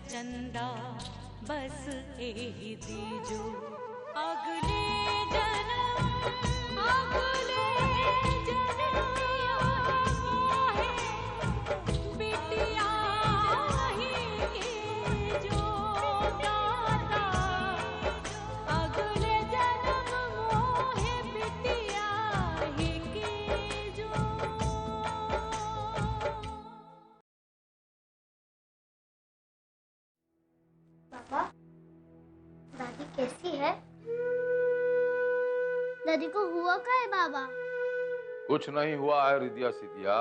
चंदा बस एही दीजो अगले जन्म मोहे बिटिया ही के जो दाता अगले जन्म मोहे बिटिया ही के जो। पापा, दादी कैसी है? दादी को हुआ क्या है बाबा? कुछ नहीं हुआ है रिदिया सिदिया।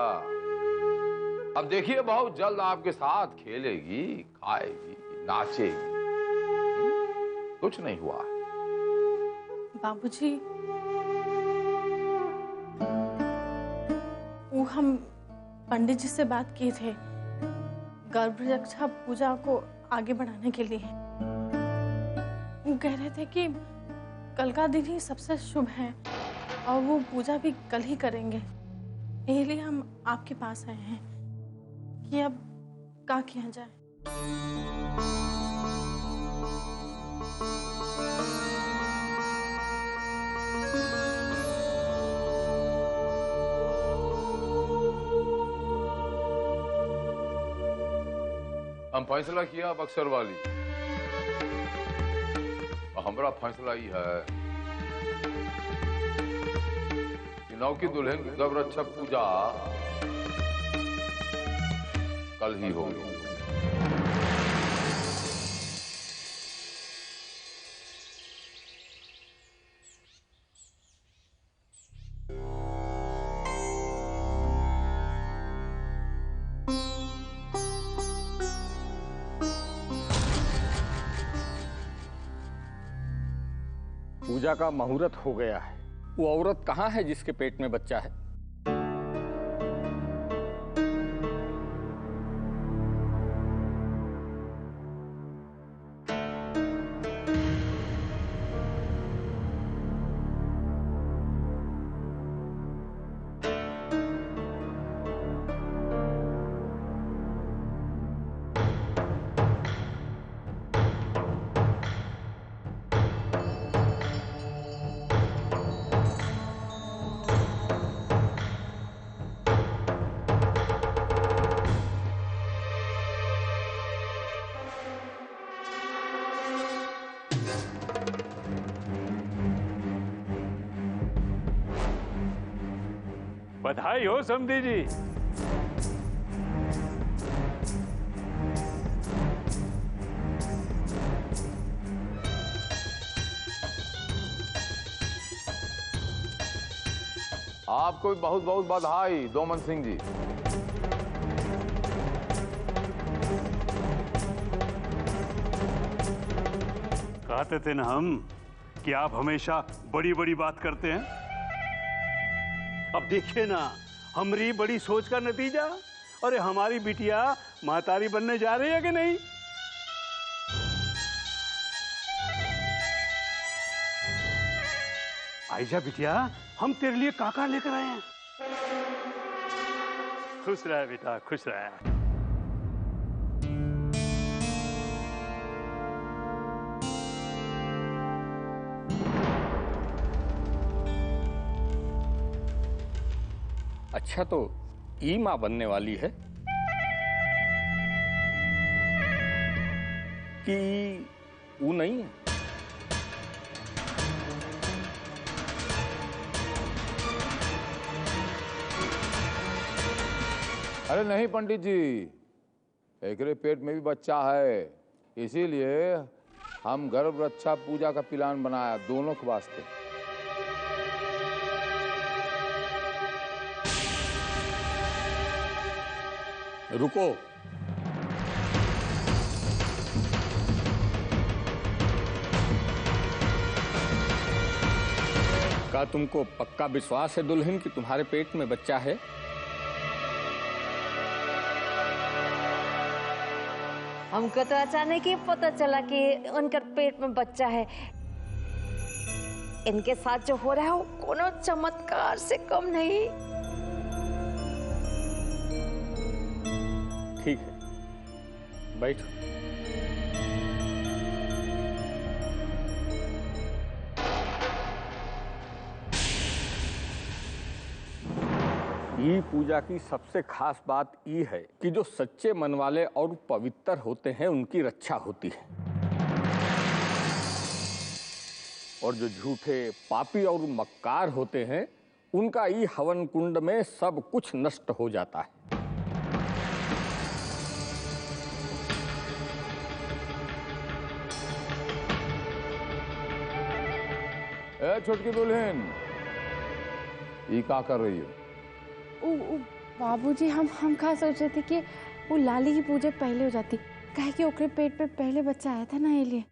अब देखिए बहुत जल्द आपके साथ खेलेगी, खाएगी, नाचेगी। कुछ नहीं हुआ है। बाबूजी, वो हम पंडित जी से बात किए थे गर्भ रक्षा पूजा को आगे बढ़ाने के लिए। वो कह रहे थे कि कल का दिन ही सबसे शुभ है और वो पूजा भी कल ही करेंगे। इसलिए हम आपके पास आए हैं कि अब क्या किया जाए। हम फैसला किया बक्सर वाली, हमारा फैसला ही है कि नौ की दुल्हन की गर्भ रक्षा पूजा कल ही होगी। पूजा का मुहूर्त हो गया है। वो औरत कहाँ है जिसके पेट में बच्चा है? बधाई हो समधी जी। आपको भी बहुत बहुत बधाई दोमन सिंह जी। कहते थे ना हम कि आप हमेशा बड़ी बड़ी बात करते हैं। अब देखिए ना हमारी बड़ी सोच का नतीजा। अरे हमारी बिटिया महतारी बनने जा रही है कि नहीं? आइजा बिटिया, हम तेरे लिए काका लेकर आए हैं। खुश रहे बेटा, खुश रहे। अच्छा तो ई माँ बनने वाली है कि वो नहीं है? अरे नहीं पंडित जी, एकरे पेट में भी बच्चा है, इसीलिए हम गर्भ रक्षा पूजा का प्लान बनाया दोनों के वास्ते। रुको, क्या तुमको पक्का विश्वास है दुल्हन कि तुम्हारे पेट में बच्चा है? हमको तो अचानक ही पता चला कि उनके पेट में बच्चा है। इनके साथ जो हो रहा है वो कोनो चमत्कार से कम नहीं। ठीक है, बैठो। ई पूजा की सबसे खास बात ये है कि जो सच्चे मन वाले और पवित्र होते हैं उनकी रक्षा होती है, और जो झूठे पापी और मक्कार होते हैं उनका ई हवन कुंड में सब कुछ नष्ट हो जाता है। ए छोटकी दुल्हन, ये क्या कर रही हो? बाबूजी हम कहा सोच रहे थे कि वो लाली की पूजा पहले हो जाती, काहे कि ओकरे पेट पे पहले बच्चा आया था ना, ये लिए।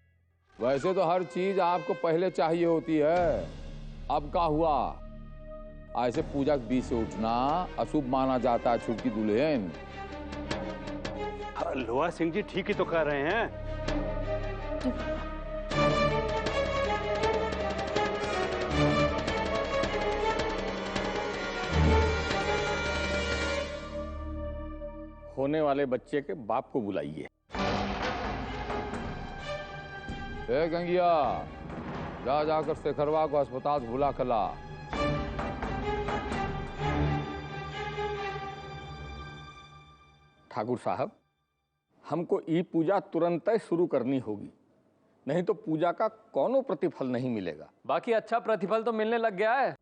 वैसे तो हर चीज आपको पहले चाहिए होती है, अब क्या हुआ? ऐसे पूजा के बीच से उठना अशुभ माना जाता है छोटकी दुल्हन। लोहा सिंह जी ठीक ही तो कह रहे हैं। होने वाले बच्चे के बाप को बुलाइए। ए गंगिया, जा जाकर शेखरवा को अस्पताल से बुला कर ला। ठाकुर साहब, हमको ई पूजा तुरंत ही शुरू करनी होगी, नहीं तो पूजा का कोनो प्रतिफल नहीं मिलेगा। बाकी अच्छा प्रतिफल तो मिलने लग गया है।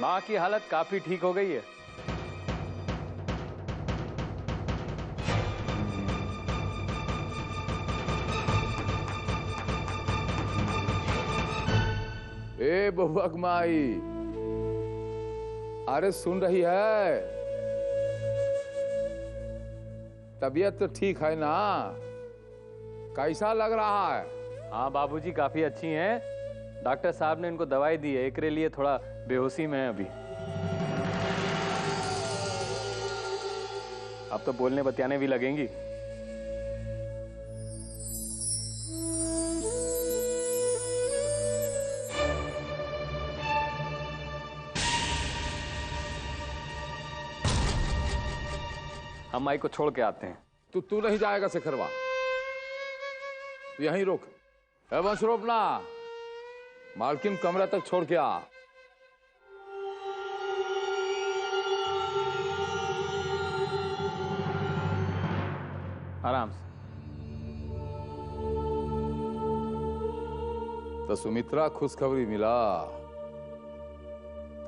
माँ की हालत काफी ठीक हो गई है। ए बहुअक माई, अरे सुन रही है? तबीयत तो ठीक है ना? कैसा लग रहा है? हाँ बाबूजी काफी अच्छी हैं। डॉक्टर साहब ने इनको दवाई दी है, एकरे लिए थोड़ा बेहोशी में है अभी। अब तो बोलने बतियाने भी लगेंगी। हम माई को छोड़ के आते हैं। तू नहीं जाएगा शेखरवा, यहीं रुक। वंश रोपना, मालकिन कमरा तक छोड़ के आ। आराम से। तो सुमित्रा खुशखबरी मिला,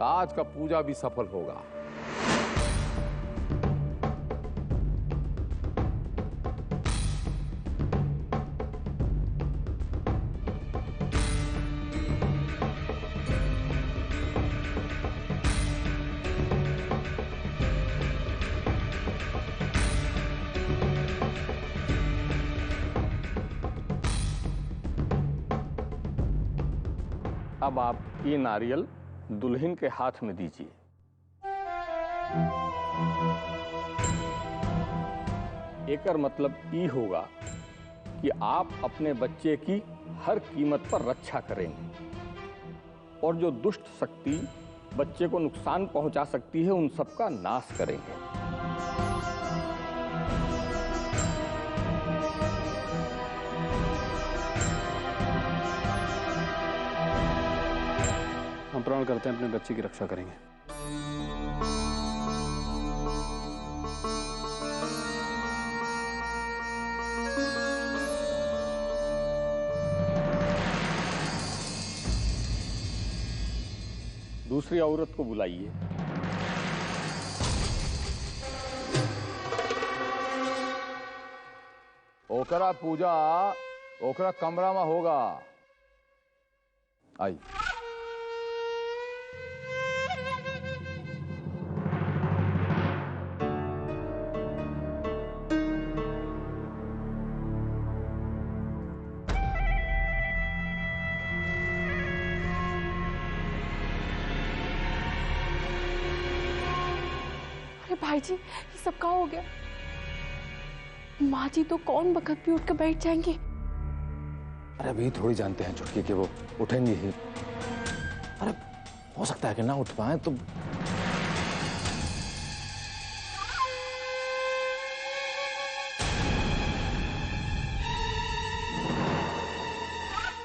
आज का पूजा भी सफल होगा। अब आप ये नारियल दुल्हन के हाथ में दीजिए। एकर मतलब ये होगा कि आप अपने बच्चे की हर कीमत पर रक्षा करेंगे, और जो दुष्ट शक्ति बच्चे को नुकसान पहुंचा सकती है उन सबका नाश करेंगे। हम प्रण करते हैं अपने बच्चे की रक्षा करेंगे। दूसरी औरत को बुलाइए। ओकरा पूजा ओकरा कमरा में होगा। आई भाई जी ये सब का हो गया? माँ जी तो कौन बखत भी उठ कर बैठ जाएंगे। अरे अभी थोड़ी जानते हैं छुटकी कि वो उठेंगे ही। अरे हो सकता है कि ना उठ पाए तो।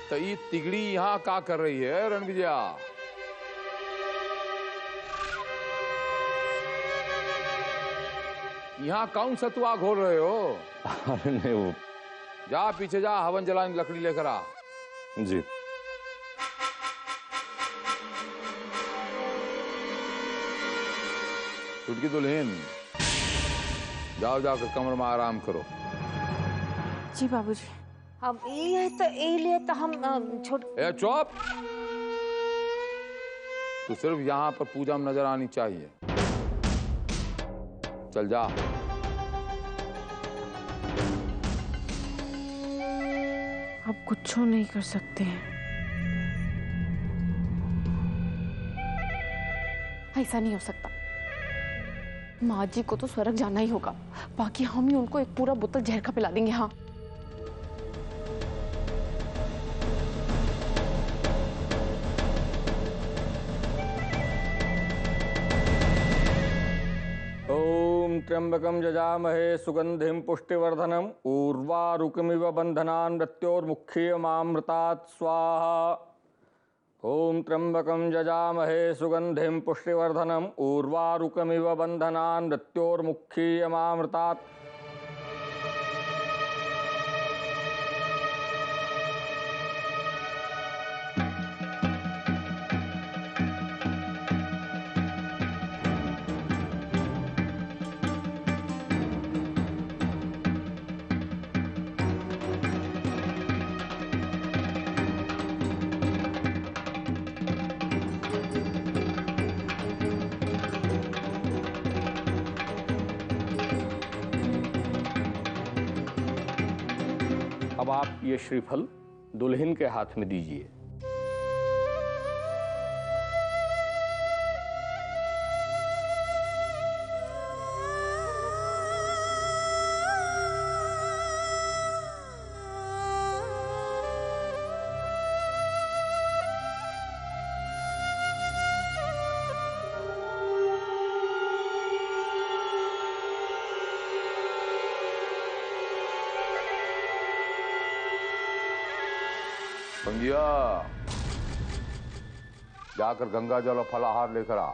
तो ये तिगड़ी यहाँ क्या कर रही है रणविजया? यहाँ कौन सतुआ घोल रहे हो? अरे नहीं वो। जा पीछे जा, हवन जलाने लकड़ी लेकर आ। जी। छुटकी दुल्हन, जाओ जाकर कमरे में आराम करो। जी बाबूजी। अब ये लिए तो हम छोट। ए चुप! तू सिर्फ यहाँ पर पूजा में नजर आनी चाहिए। चल जा। अब कुछ नहीं कर सकते हैं। ऐसा नहीं हो सकता। माँ जी को तो स्वर्ग जाना ही होगा, बाकी हम ही उनको एक पूरा बोतल जहर का पिला देंगे। हाँ त्र्यंबकं यजामहे सुगंधिं पुष्टिवर्धनम् उर्वारुकमिव बन्धनान् मृत्योर्मुक्षीयमामृतात् स्वाहा। ओम त्र्यंबकं यजामहे सुगंधिं पुष्टिवर्धनम् उर्वारुकमिव बन्धनान् मृत्योर्मुक्षीयमामृतात्। अब आप ये श्रीफल दुल्हन के हाथ में दीजिए। भंगिया, जाकर गंगा जल और फलाहार लेकर आ।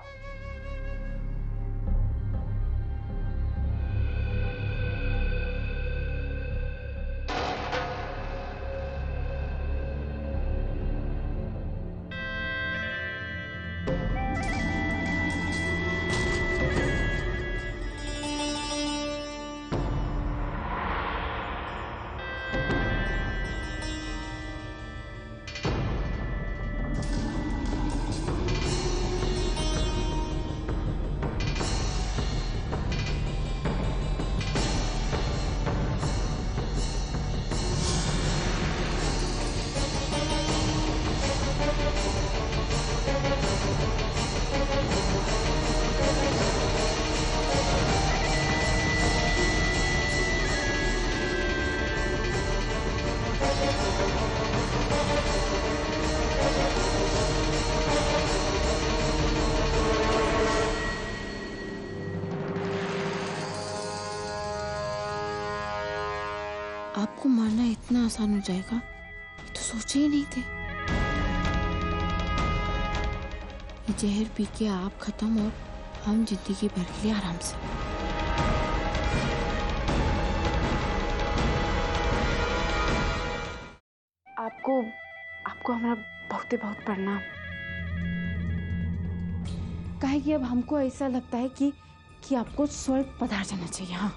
आपको मारना इतना आसान हो जाएगा ये तो सोचे ही नहीं थे। ये जहर पी के आप खत्म और हम जिंदगी भर के लिए आराम से। आपको आपको हमारा बहुत बहुत प्रणाम। काहे कि अब हमको ऐसा लगता है कि आपको स्वर्ग पधार जाना चाहिए। हाँ,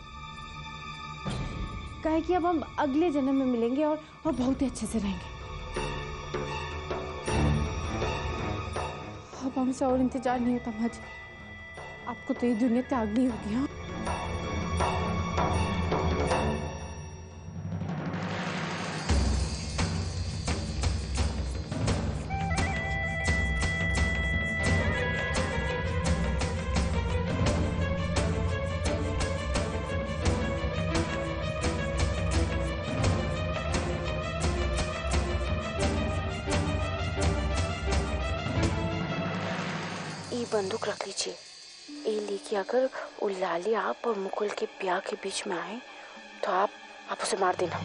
काहे कि अब हम अगले जन्म में मिलेंगे और बहुत ही अच्छे से रहेंगे। अब हमसे और इंतजार नहीं होता माँ जी, आपको तो ये दुनिया त्यागनी होगी। हाँ, बंदूक रख लीजिए। ये लेके अगर वो लाली आप और मुकुल के ब्याह के बीच में आए तो आप उसे मार देना।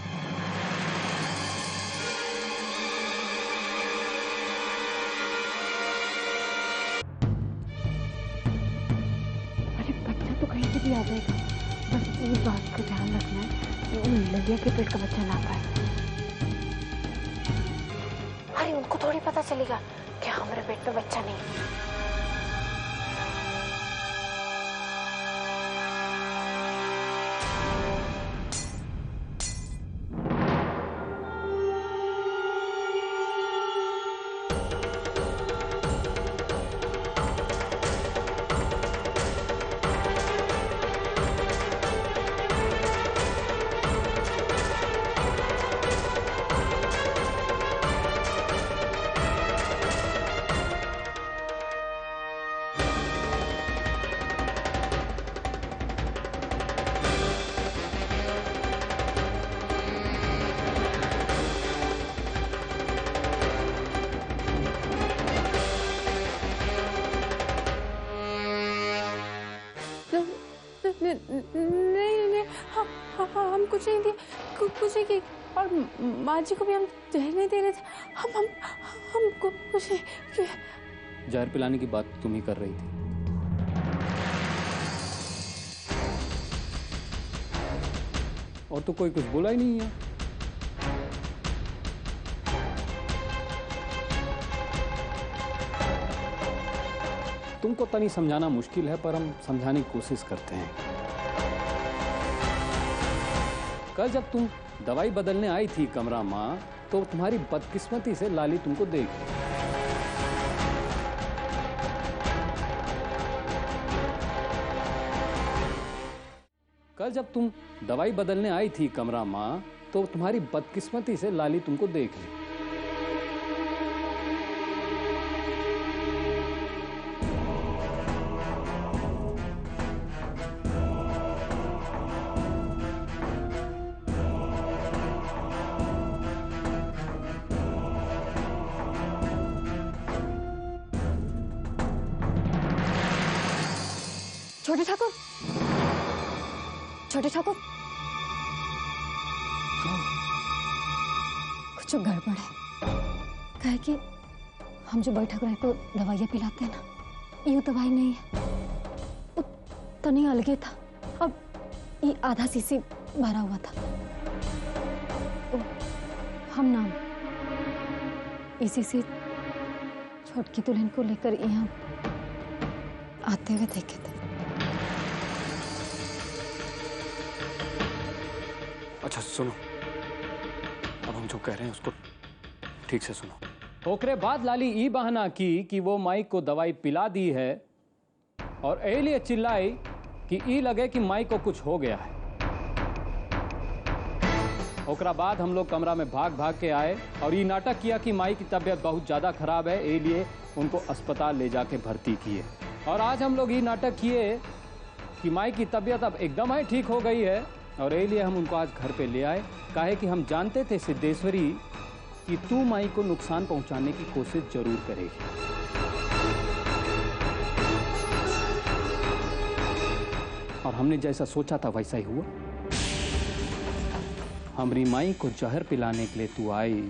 अरे बच्चा तो कहीं से भी आ जाएगा, बस इस बात का ध्यान रखना है ललिया के पेट का बच्चा ना पाए। अरे उनको थोड़ी पता चलेगा कि हमारे पेट में बच्चा नहीं। नहीं हम कुछ नहीं दिए, कुछ नहीं, और माँ जी को भी हम जहर नहीं दे रहे थे। हम कुछ नहीं। जहर पिलाने की बात तुम ही कर रही थी। और तो कोई कुछ बोला ही नहीं है। तुमको तनी समझाना मुश्किल है, पर हम समझाने की कोशिश करते हैं। कल जब तुम दवाई बदलने आई थी कमरा माँ, तो तुम्हारी बदकिस्मती से लाली तुमको देख ली। कल जब तुम दवाई बदलने आई थी कमरा माँ, तो तुम्हारी बदकिस्मती से लाली तुमको देख ली। छोटे ठाकुर, छोटे ठाकुर, कुछ गड़बड़ है। कहे कि हम जो बैठक रहे को दवाइयाँ पिलाते हैं ना, ये दवाई नहीं है, वो तनी अलगे था। अब ये आधा शीशी भरा हुआ था। हम ना इसी से छोटकी दुल्हन को लेकर यहाँ आते हुए देखे थे। अच्छा सुनो, अब हम जो कह रहे हैं उसको ठीक से सुनो। ओकरे बाद लाली ई बहाना की कि वो माई को दवाई पिला दी है, और ए लिए चिल्लाई कि ई लगे कि माई को कुछ हो गया है। ओकरा बाद हम लोग कमरा में भाग भाग के आए और ये नाटक किया कि माई की तबीयत बहुत ज़्यादा खराब है, ए लिए उनको अस्पताल ले जाके भर्ती किए। और आज हम लोग ये नाटक किए कि माई की तबीयत अब एकदम ही ठीक हो गई है, और ये लिए हम उनको आज घर पे ले आए। काहे कि हम जानते थे सिद्धेश्वरी कि तू माई को नुकसान पहुंचाने की कोशिश जरूर करेगी। और हमने जैसा सोचा था वैसा ही हुआ। हमारी माई को जहर पिलाने के लिए तू आई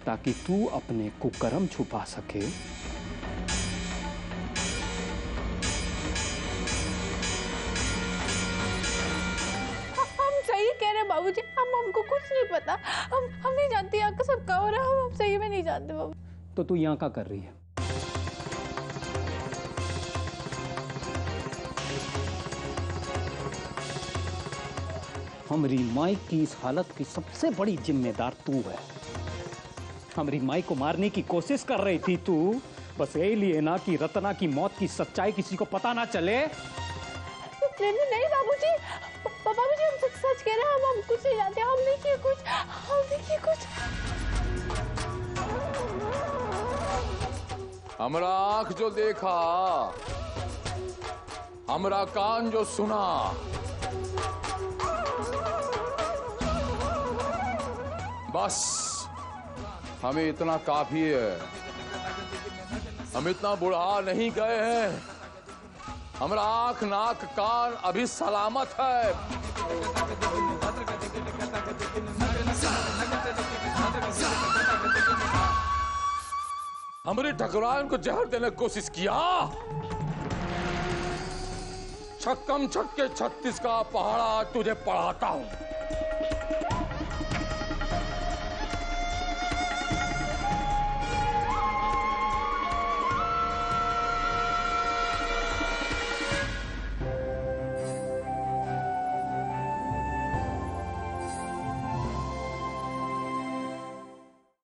ताकि तू अपने कुकर्म छुपा सके। बाबूजी, हमको कुछ नहीं पता। हम नहीं जानते यहाँ का सब क्या हो रहा है। हम सही में नहीं जानते बाबू। तो तू यहाँ क्या कर रही है? हमारी माई की इस हालत की सबसे बड़ी जिम्मेदार तू है। हमारी माई को मारने की कोशिश कर रही थी तू, बस यही लिए ना कि रत्ना की मौत की सच्चाई किसी को पता ना चले। नहीं बाबूजी, बाबूजी हम सच कह रहे हैं। हम कुछ नहीं जानते। हम नहीं किए कुछ, हम नहीं किए कुछ। हमरा आंख जो देखा, हमरा कान जो सुना, बस हमें इतना काफी है। हम इतना बुढ़ा नहीं गए हैं। हमारा आंख नाक कान अभी सलामत है। हमारी ठकुराइन को जहर देने की कोशिश किया। छक्कम छक्के 36 का पहाड़ा तुझे पढ़ाता हूं।